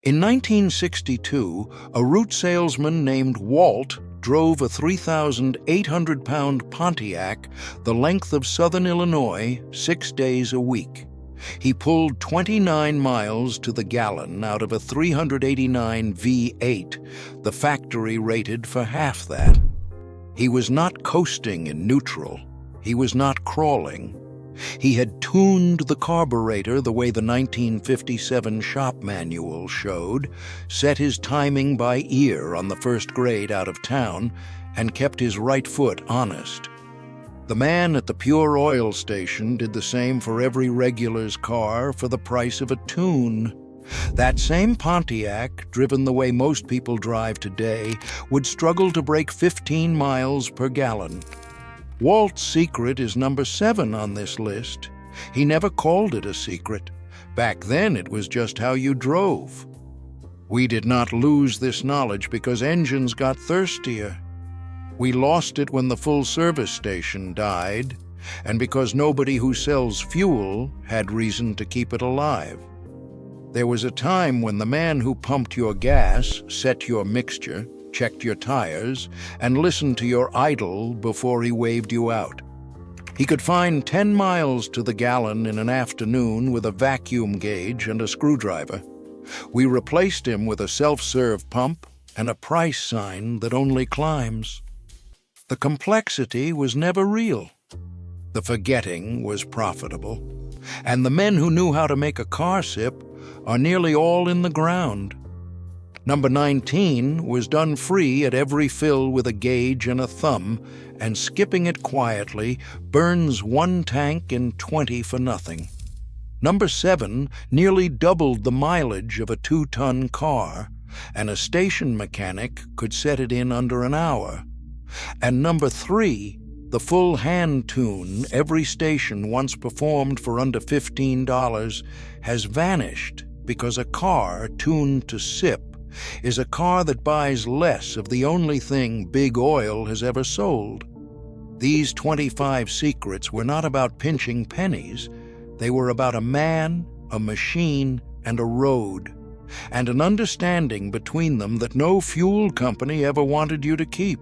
In 1962, a route salesman named Walt drove a 3,800-pound Pontiac the length of southern Illinois 6 days a week. He pulled 29 miles to the gallon out of a 389 V8, the factory rated for half that. He was not coasting in neutral. He was not crawling. He had tuned the carburetor the way the 1957 shop manual showed, set his timing by ear on the first grade out of town, and kept his right foot honest. The man at the Pure Oil station did the same for every regular's car for the price of a tune. That same Pontiac, driven the way most people drive today, would struggle to break 15 miles per gallon. Walt's secret is number 7 on this list. He never called it a secret. Back then, it was just how you drove. We did not lose this knowledge because engines got thirstier. We lost it when the full-service station died, and because nobody who sells fuel had reason to keep it alive. There was a time when the man who pumped your gas, set your mixture, checked your tires, and listened to your idle before he waved you out. He could find 10 miles to the gallon in an afternoon with a vacuum gauge and a screwdriver. We replaced him with a self-serve pump and a price sign that only climbs. The complexity was never real. The forgetting was profitable. And the men who knew how to make a car sip are nearly all in the ground. Number 19 was done free at every fill with a gauge and a thumb, and skipping it quietly burns 1 tank in 20 for nothing. Number 7 nearly doubled the mileage of a 2-ton car, and a station mechanic could set it in under an hour. And number 3, the full hand tune every station once performed for under $15, has vanished because a car tuned to sip is a car that buys less of the only thing Big Oil has ever sold. These 25 secrets were not about pinching pennies. They were about a man, a machine, and a road, and an understanding between them that no fuel company ever wanted you to keep.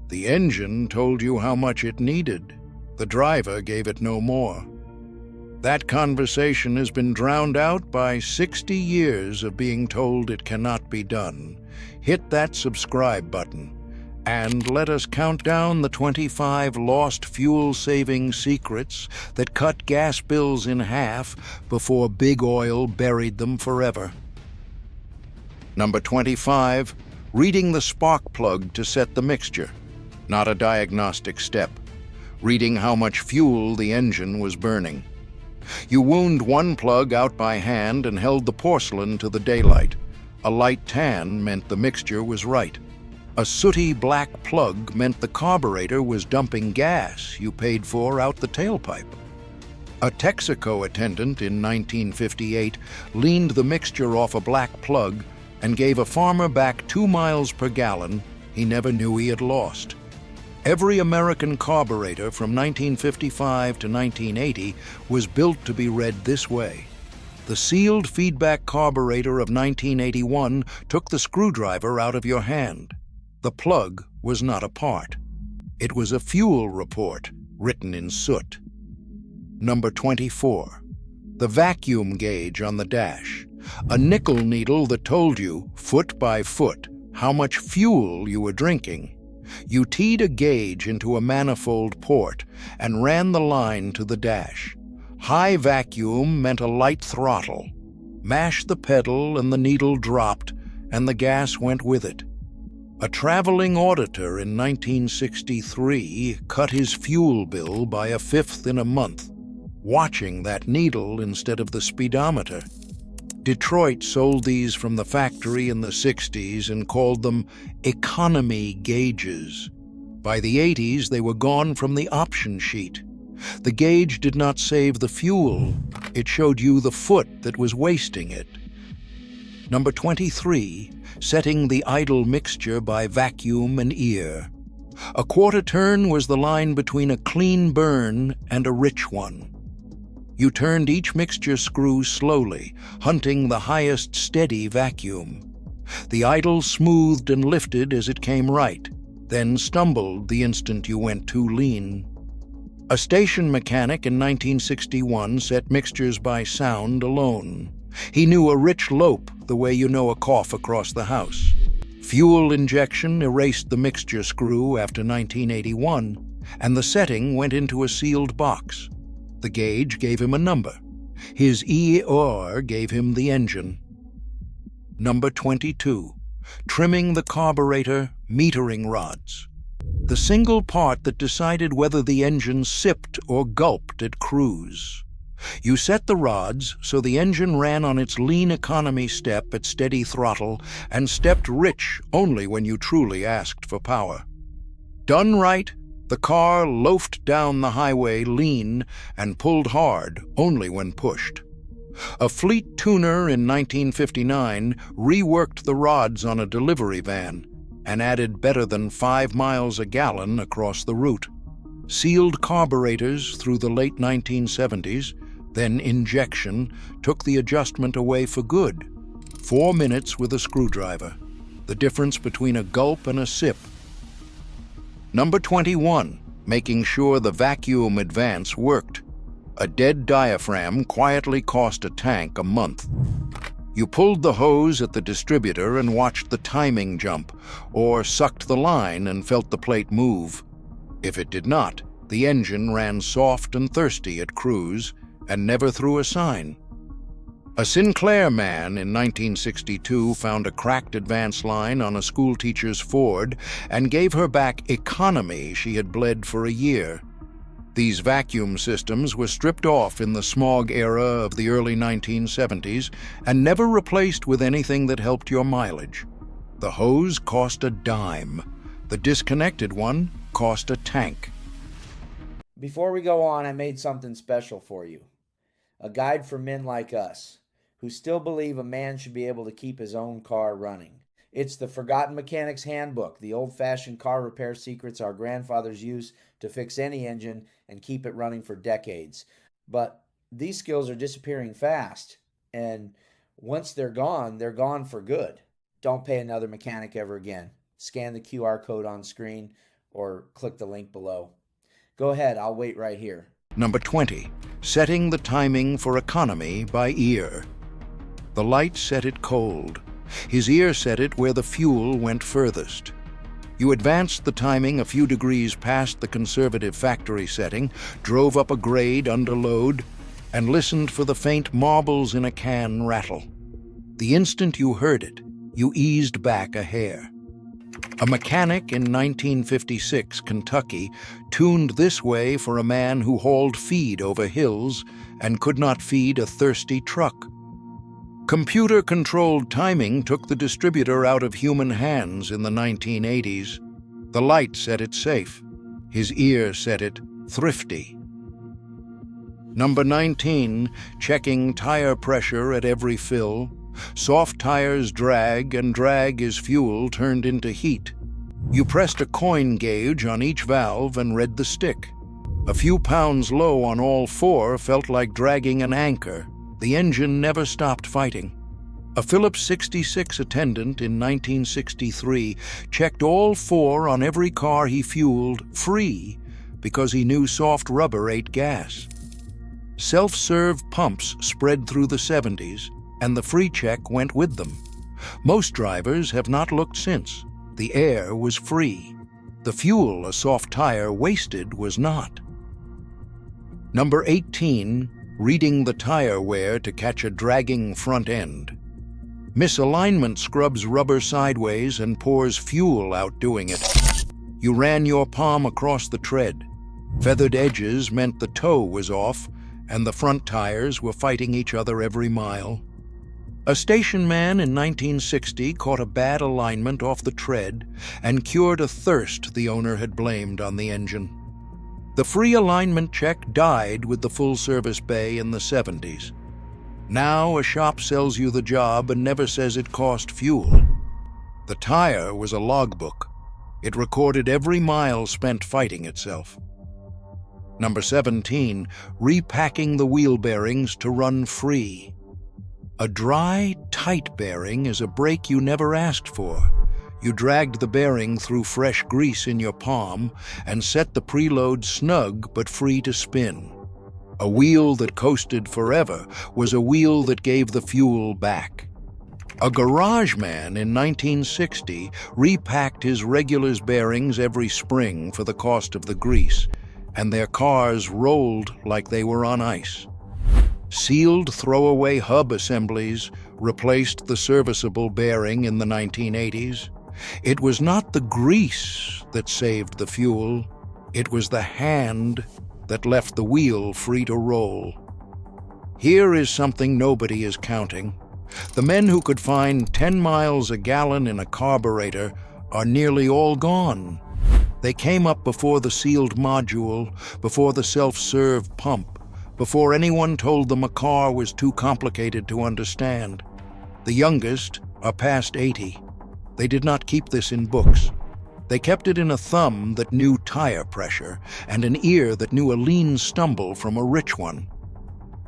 The engine told you how much it needed. The driver gave it no more. That conversation has been drowned out by 60 years of being told it cannot be done. Hit that subscribe button, and let us count down the 25 lost fuel-saving secrets that cut gas bills in half before Big Oil buried them forever. Number 25, reading the spark plug to set the mixture. Not a diagnostic step. Reading how much fuel the engine was burning. You wound one plug out by hand and held the porcelain to the daylight. A light tan meant the mixture was right. A sooty black plug meant the carburetor was dumping gas you paid for out the tailpipe. A Texaco attendant in 1958 leaned the mixture off a black plug and gave a farmer back 2 miles per gallon he never knew he had lost. Every American carburetor from 1955 to 1980 was built to be read this way. The sealed feedback carburetor of 1981 took the screwdriver out of your hand. The plug was not a part. It was a fuel report written in soot. Number 24. The vacuum gauge on the dash. A nickel needle that told you, foot by foot, how much fuel you were drinking. You teed a gauge into a manifold port and ran the line to the dash. High vacuum meant a light throttle. Mash the pedal and the needle dropped, and the gas went with it. A traveling auditor in 1963 cut his fuel bill by 1/5 in a month, watching that needle instead of the speedometer. Detroit sold these from the factory in the 60s and called them economy gauges. By the 80s, they were gone from the option sheet. The gauge did not save the fuel. It showed you the foot that was wasting it. Number 23, setting the idle mixture by vacuum and ear. A quarter turn was the line between a clean burn and a rich one. You turned each mixture screw slowly, hunting the highest steady vacuum. The idle smoothed and lifted as it came right, then stumbled the instant you went too lean. A station mechanic in 1961 set mixtures by sound alone. He knew a rich lope the way you know a cough across the house. Fuel injection erased the mixture screw after 1981, and the setting went into a sealed box. The gauge gave him a number. His EOR gave him the engine. Number 22. Trimming the carburetor, metering rods. The single part that decided whether the engine sipped or gulped at cruise. You set the rods so the engine ran on its lean economy step at steady throttle and stepped rich only when you truly asked for power. Done right, the car loafed down the highway lean and pulled hard only when pushed. A fleet tuner in 1959 reworked the rods on a delivery van and added better than 5 miles a gallon across the route. Sealed carburetors through the late 1970s, then injection, took the adjustment away for good. 4 minutes with a screwdriver. The difference between a gulp and a sip. Number 21. Making sure the vacuum advance worked. A dead diaphragm quietly cost a tank a month. You pulled the hose at the distributor and watched the timing jump, or sucked the line and felt the plate move. If it did not, the engine ran soft and thirsty at cruise and never threw a sign. A Sinclair man in 1962 found a cracked advance line on a schoolteacher's Ford and gave her back economy she had bled for a year. These vacuum systems were stripped off in the smog era of the early 1970s and never replaced with anything that helped your mileage. The hose cost a dime. The disconnected one cost a tank. Before we go on, I made something special for you. A guide for men like us, who still believe a man should be able to keep his own car running. It's the Forgotten Mechanic's Handbook, the old-fashioned car repair secrets our grandfathers used to fix any engine and keep it running for decades. But these skills are disappearing fast, and once they're gone for good. Don't pay another mechanic ever again. Scan the QR code on screen or click the link below. Go ahead, I'll wait right here. Number 20. Setting the timing for economy by ear. The light set it cold. His ear set it where the fuel went furthest. You advanced the timing a few degrees past the conservative factory setting, drove up a grade under load, and listened for the faint marbles in a can rattle. The instant you heard it, you eased back a hair. A mechanic in 1956 Kentucky tuned this way for a man who hauled feed over hills and could not feed a thirsty truck. Computer-controlled timing took the distributor out of human hands in the 1980s. The light set it safe. His ear set it thrifty. Number 19. Checking tire pressure at every fill. Soft tires drag, and drag is fuel turned into heat. You pressed a coin gauge on each valve and read the stick. A few pounds low on all four felt like dragging an anchor. The engine never stopped fighting. A Phillips 66 attendant in 1963 checked all four on every car he fueled free because he knew soft rubber ate gas. Self-serve pumps spread through the 70s, and the free check went with them. Most drivers have not looked since. The air was free. The fuel a soft tire wasted was not. Number 18. Reading the tire wear to catch a dragging front end. Misalignment scrubs rubber sideways and pours fuel out doing it. You ran your palm across the tread. Feathered edges meant the toe was off, and the front tires were fighting each other every mile. A station man in 1960 caught a bad alignment off the tread and cured a thirst the owner had blamed on the engine. The free alignment check died with the full-service bay in the 70s. Now a shop sells you the job and never says it cost fuel. The tire was a logbook. It recorded every mile spent fighting itself. Number 17, repacking the wheel bearings to run free. A dry, tight bearing is a brake you never asked for. You dragged the bearing through fresh grease in your palm and set the preload snug but free to spin. A wheel that coasted forever was a wheel that gave the fuel back. A garage man in 1960 repacked his regular's bearings every spring for the cost of the grease, and their cars rolled like they were on ice. Sealed throwaway hub assemblies replaced the serviceable bearing in the 1980s. It was not the grease that saved the fuel, it was the hand that left the wheel free to roll. Here is something nobody is counting. The men who could find 10 miles a gallon in a carburetor are nearly all gone. They came up before the sealed module, before the self-serve pump, before anyone told them a car was too complicated to understand. The youngest are past 80. They did not keep this in books. They kept it in a thumb that knew tire pressure and an ear that knew a lean stumble from a rich one.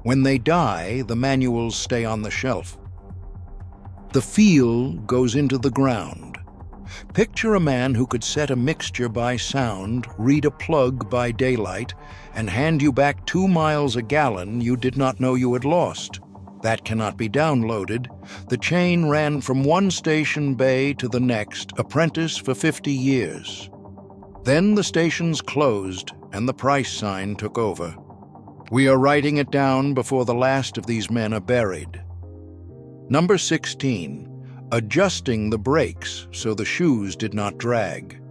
When they die, the manuals stay on the shelf. The feel goes into the ground. Picture a man who could set a mixture by sound, read a plug by daylight, and hand you back 2 miles a gallon you did not know you had lost. That cannot be downloaded. The chain ran from one station bay to the next, apprentice for 50 years. Then the stations closed and the price sign took over. We are writing it down before the last of these men are buried. Number 16, adjusting the brakes so the shoes did not drag.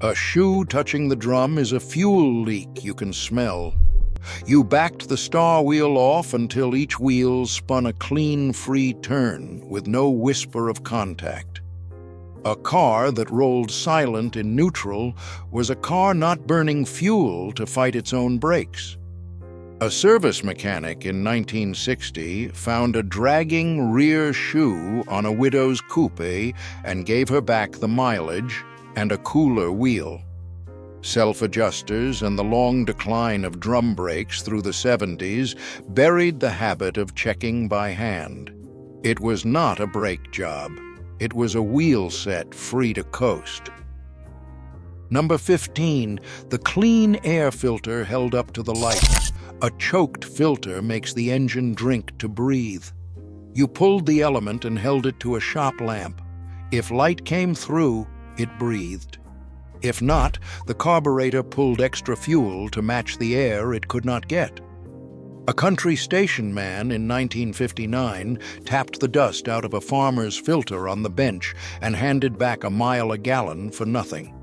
A shoe touching the drum is a fuel leak you can smell. You backed the star wheel off until each wheel spun a clean, free turn with no whisper of contact. A car that rolled silent in neutral was a car not burning fuel to fight its own brakes. A service mechanic in 1960 found a dragging rear shoe on a widow's coupe and gave her back the mileage and a cooler wheel. Self-adjusters and the long decline of drum brakes through the 70s buried the habit of checking by hand. It was not a brake job. It was a wheel set free to coast. Number 15, the clean air filter held up to the light. A choked filter makes the engine drink to breathe. You pulled the element and held it to a shop lamp. If light came through, it breathed. If not, the carburetor pulled extra fuel to match the air it could not get. A country station man in 1959 tapped the dust out of a farmer's filter on the bench and handed back a mile a gallon for nothing.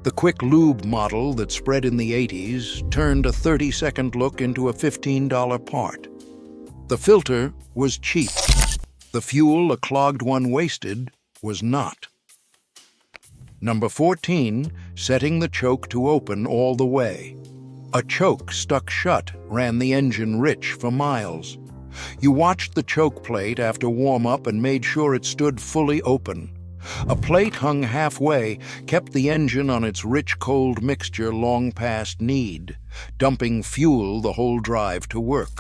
The quick lube model that spread in the 80s turned a 30-second look into a $15 part. The filter was cheap. The fuel a clogged one wasted was not. Number 14, setting the choke to open all the way. A choke stuck shut ran the engine rich for miles. You watched the choke plate after warm-up and made sure it stood fully open. A plate hung halfway kept the engine on its rich cold mixture long past need, dumping fuel the whole drive to work.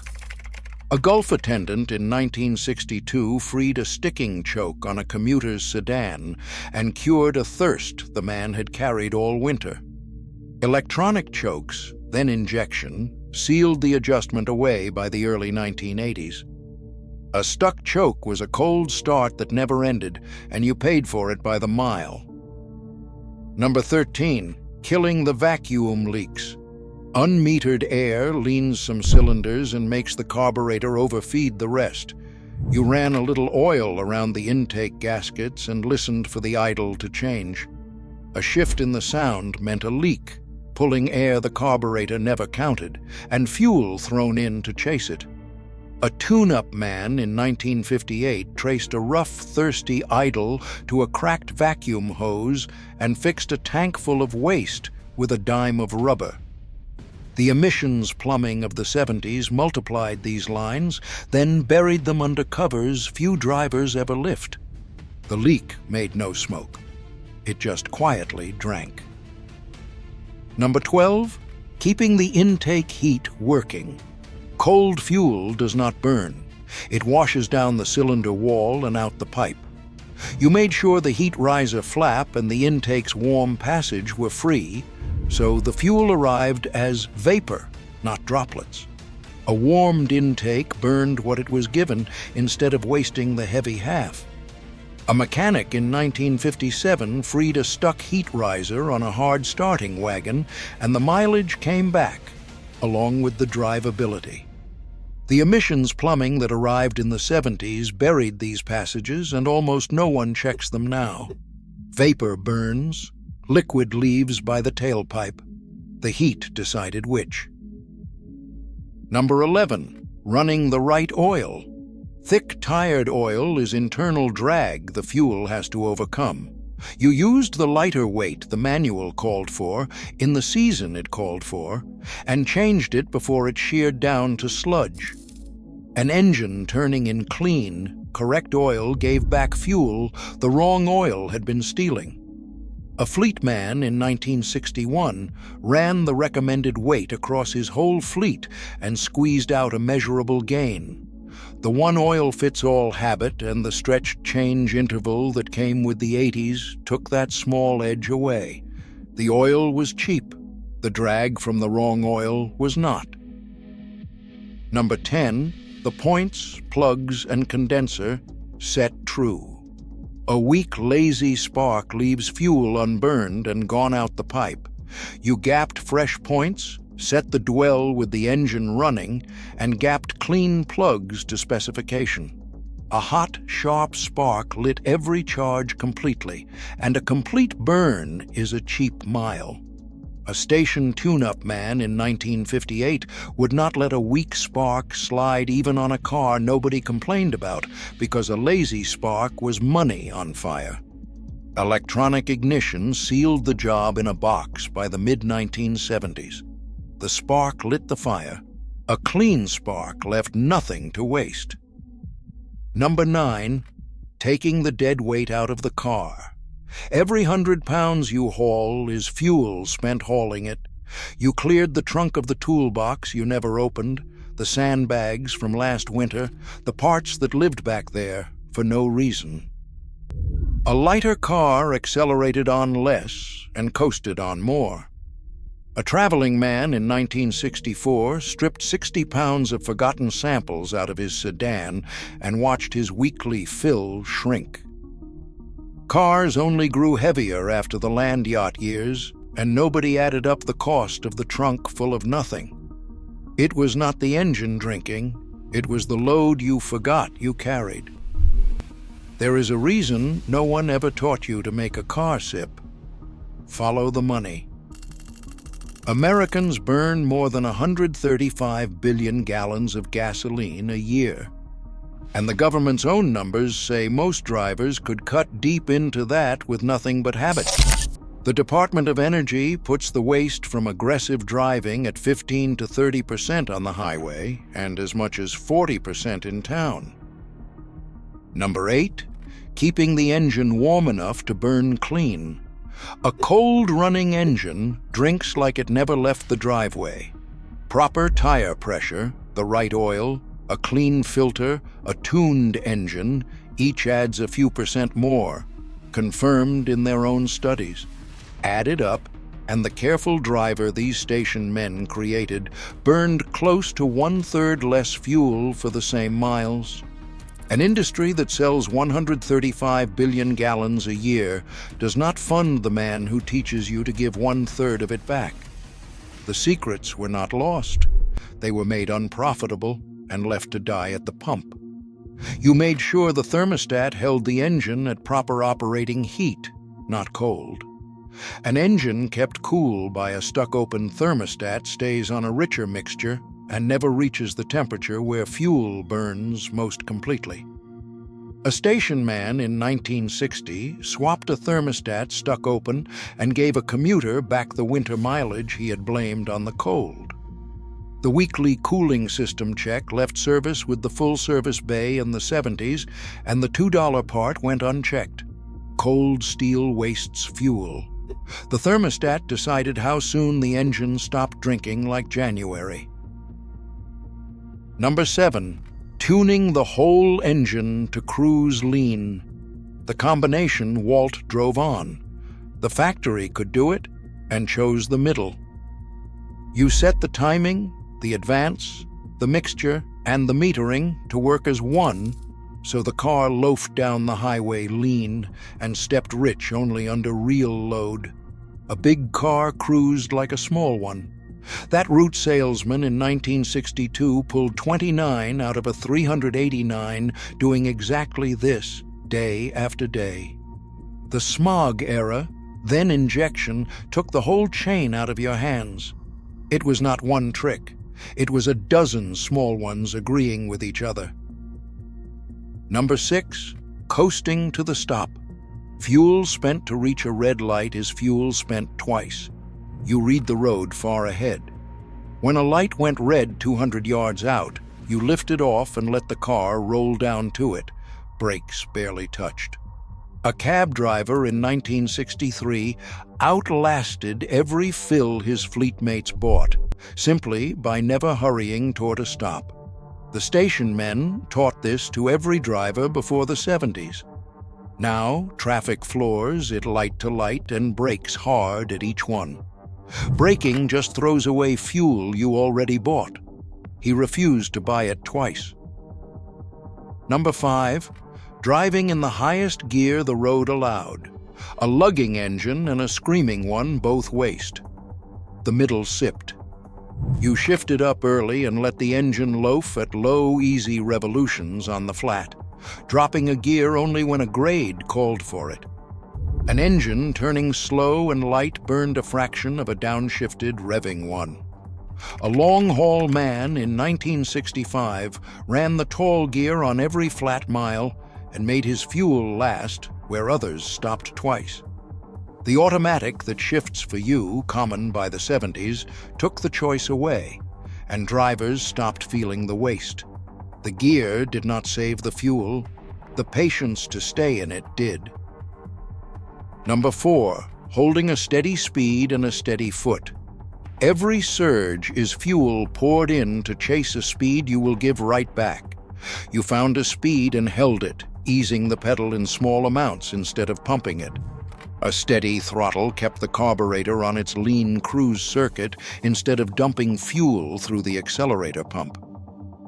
A Gulf attendant in 1962 freed a sticking choke on a commuter's sedan and cured a thirst the man had carried all winter. Electronic chokes, then injection, sealed the adjustment away by the early 1980s. A stuck choke was a cold start that never ended, and you paid for it by the mile. Number 13, killing the vacuum leaks. Unmetered air leans some cylinders and makes the carburetor overfeed the rest. You ran a little oil around the intake gaskets and listened for the idle to change. A shift in the sound meant a leak, pulling air the carburetor never counted, and fuel thrown in to chase it. A tune-up man in 1958 traced a rough, thirsty idle to a cracked vacuum hose and fixed a tank full of waste with a dime of rubber. The emissions plumbing of the 70s multiplied these lines, then buried them under covers few drivers ever lift. The leak made no smoke. It just quietly drank. Number 12, keeping the intake heat working. Cold fuel does not burn. It washes down the cylinder wall and out the pipe. You made sure the heat riser flap and the intake's warm passage were free, so the fuel arrived as vapor, not droplets. A warmed intake burned what it was given instead of wasting the heavy half. A mechanic in 1957 freed a stuck heat riser on a hard starting wagon, and the mileage came back, along with the drivability. The emissions plumbing that arrived in the 70s buried these passages, and almost no one checks them now. Vapor burns, liquid leaves by the tailpipe. The heat decided which. Number 11, running the right oil. Thick, tired oil is internal drag the fuel has to overcome. You used the lighter weight the manual called for, in the season it called for, and changed it before it sheared down to sludge. An engine turning in clean, correct oil gave back fuel the wrong oil had been stealing. A fleet man in 1961 ran the recommended weight across his whole fleet and squeezed out a measurable gain. The one-oil-fits-all habit and the stretched change interval that came with the 80s took that small edge away. The oil was cheap. The drag from the wrong oil was not. Number 10, the points, plugs, and condenser set true. A weak, lazy spark leaves fuel unburned and gone out the pipe. You gapped fresh points, set the dwell with the engine running, and gapped clean plugs to specification. A hot, sharp spark lit every charge completely, and a complete burn is a cheap mile. A station tune-up man in 1958 would not let a weak spark slide even on a car nobody complained about, because a lazy spark was money on fire. Electronic ignition sealed the job in a box by the mid-1970s. The spark lit the fire. A clean spark left nothing to waste. Number 9, taking the dead weight out of the car. Every 100 pounds you haul is fuel spent hauling it. You cleared the trunk of the toolbox you never opened, the sandbags from last winter, the parts that lived back there for no reason. A lighter car accelerated on less and coasted on more. A traveling man in 1964 stripped 60 pounds of forgotten samples out of his sedan and watched his weekly fill shrink. Cars only grew heavier after the land yacht years, and nobody added up the cost of the trunk full of nothing. It was not the engine drinking, it was the load you forgot you carried. There is a reason no one ever taught you to make a car sip. Follow the money. Americans burn more than 135 billion gallons of gasoline a year. And the government's own numbers say most drivers could cut deep into that with nothing but habit. The Department of Energy puts the waste from aggressive driving at 15 to 30% on the highway and as much as 40% in town. Number 8, keeping the engine warm enough to burn clean. A cold-running engine drinks like it never left the driveway. Proper tire pressure, the right oil, a clean filter, a tuned engine, each adds a few percent more, confirmed in their own studies. Added up, and the careful driver these station men created burned close to 1/3 less fuel for the same miles. An industry that sells 135 billion gallons a year does not fund the man who teaches you to give 1/3 of it back. The secrets were not lost. They were made unprofitable and left to die at the pump. You made sure the thermostat held the engine at proper operating heat, not cold. An engine kept cool by a stuck-open thermostat stays on a richer mixture and never reaches the temperature where fuel burns most completely. A station man in 1960 swapped a thermostat stuck open and gave a commuter back the winter mileage he had blamed on the cold. The weekly cooling system check left service with the full-service bay in the 70s, and the $2 part went unchecked. Cold steel wastes fuel. The thermostat decided how soon the engine stopped drinking like January. Number 7. Tuning the whole engine to cruise lean. The combination Walt drove on. The factory could do it and chose the middle. You set the timing, the advance, the mixture, and the metering to work as one, so the car loafed down the highway lean and stepped rich only under real load. A big car cruised like a small one. That route salesman in 1962 pulled 29 out of a 389, doing exactly this day after day. The smog era, then injection, took the whole chain out of your hands. It was not one trick. It was a dozen small ones agreeing with each other. Number 6. Coasting to the stop. Fuel spent to reach a red light is fuel spent twice. You read the road far ahead. When a light went red 200 yards out, you lifted off and let the car roll down to it, brakes barely touched. A cab driver in 1963 outlasted every fill his fleet mates bought, simply by never hurrying toward a stop. The station men taught this to every driver before the 70s. Now, traffic floors it light to light and brakes hard at each one. Braking just throws away fuel you already bought. He refused to buy it twice. Number 5. Driving in the highest gear the road allowed. A lugging engine and a screaming one both waste. The middle sipped. You shifted up early and let the engine loaf at low, easy revolutions on the flat, dropping a gear only when a grade called for it. An engine turning slow and light burned a fraction of a downshifted revving one. A long-haul man in 1965 ran the tall gear on every flat mile and made his fuel last where others stopped twice. The automatic that shifts for you, common by the 70s, took the choice away, and drivers stopped feeling the waste. The gear did not save the fuel. The patience to stay in it did. Number 4. Holding a steady speed and a steady foot. Every surge is fuel poured in to chase a speed you will give right back. You found a speed and held it, easing the pedal in small amounts instead of pumping it. A steady throttle kept the carburetor on its lean cruise circuit instead of dumping fuel through the accelerator pump.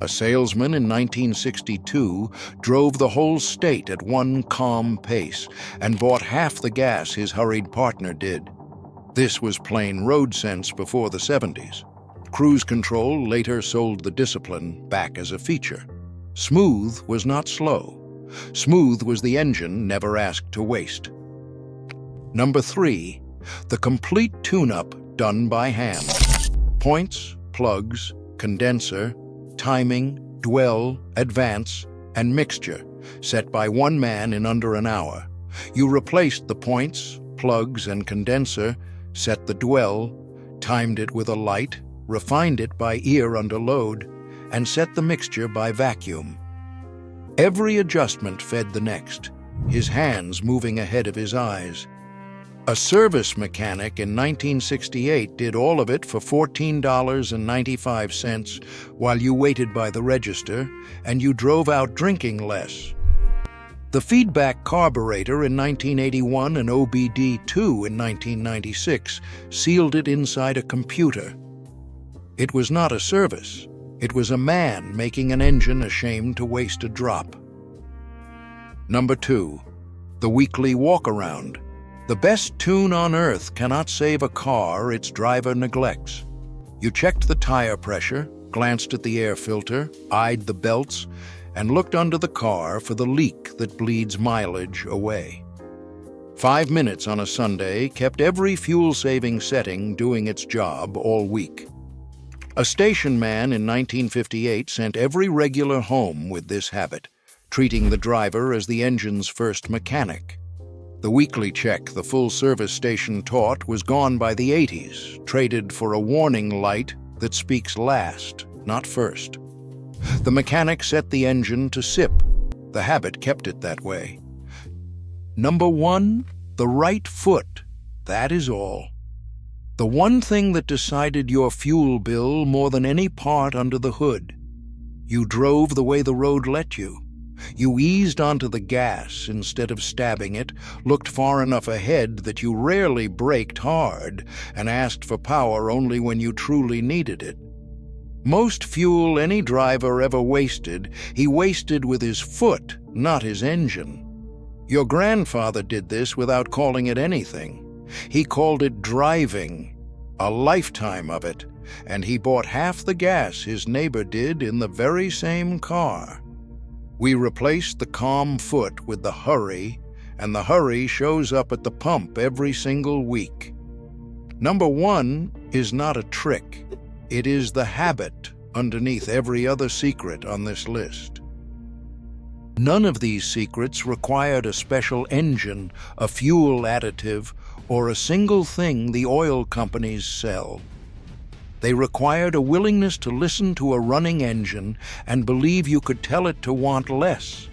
A salesman in 1962 drove the whole state at one calm pace and bought half the gas his hurried partner did. This was plain road sense before the 70s. Cruise control later sold the discipline back as a feature. Smooth was not slow. Smooth was the engine never asked to waste. Number 3. The complete tune-up done by hand. Points, plugs, condenser, timing, dwell, advance, and mixture, set by one man in under an hour. You replaced the points, plugs, and condenser, set the dwell, timed it with a light, refined it by ear under load, and set the mixture by vacuum. Every adjustment fed the next, his hands moving ahead of his eyes. A service mechanic in 1968 did all of it for $14.95 while you waited by the register, and you drove out drinking less. The feedback carburetor in 1981 and OBD2 in 1996 sealed it inside a computer. It was not a service. It was a man making an engine ashamed to waste a drop. Number 2. The weekly walk-around. The best tune on earth cannot save a car its driver neglects. You checked the tire pressure, glanced at the air filter, eyed the belts, and looked under the car for the leak that bleeds mileage away. 5 minutes on a Sunday kept every fuel-saving setting doing its job all week. A station man in 1958 sent every regular home with this habit, treating the driver as the engine's first mechanic. The weekly check the full service station taught was gone by the 80s, traded for a warning light that speaks last, not first. The mechanic set the engine to sip. The habit kept it that way. Number 1, the right foot. That is all. The one thing that decided your fuel bill more than any part under the hood. You drove the way the road let you. You eased onto the gas instead of stabbing it, looked far enough ahead that you rarely braked hard, and asked for power only when you truly needed it. Most fuel any driver ever wasted, he wasted with his foot, not his engine. Your grandfather did this without calling it anything. He called it driving, a lifetime of it, and he bought half the gas his neighbor did in the very same car. We replaced the calm foot with the hurry, and the hurry shows up at the pump every single week. Number one is not a trick. It is the habit underneath every other secret on this list. None of these secrets required a special engine, a fuel additive, or a single thing the oil companies sell. They required a willingness to listen to a running engine and believe you could tell it to want less.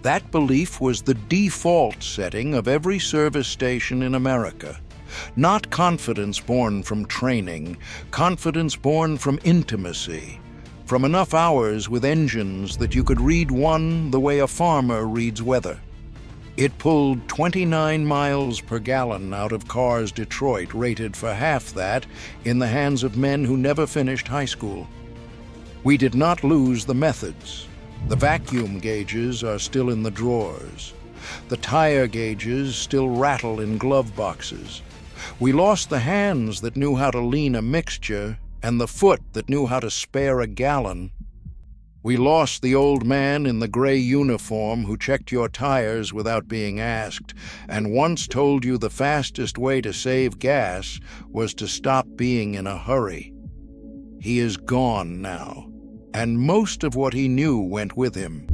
That belief was the default setting of every service station in America. Not confidence born from training, confidence born from intimacy, from enough hours with engines that you could read one the way a farmer reads weather. It pulled 29 miles per gallon out of cars Detroit rated for half that in the hands of men who never finished high school. We did not lose the methods. The vacuum gauges are still in the drawers. The tire gauges still rattle in glove boxes. We lost the hands that knew how to lean a mixture and the foot that knew how to spare a gallon. We lost the old man in the gray uniform who checked your tires without being asked, and once told you the fastest way to save gas was to stop being in a hurry. He is gone now, and most of what he knew went with him.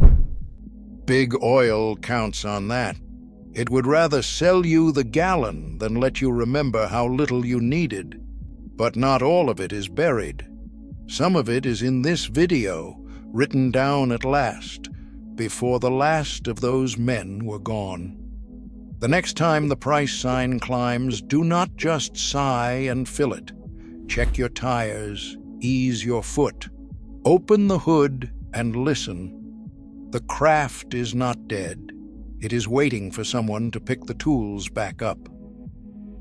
Big Oil counts on that. It would rather sell you the gallon than let you remember how little you needed. But not all of it is buried. Some of it is in this video, written down at last, before the last of those men were gone. The next time the price sign climbs, do not just sigh and fill it. Check your tires, ease your foot, open the hood and listen. The craft is not dead. It is waiting for someone to pick the tools back up.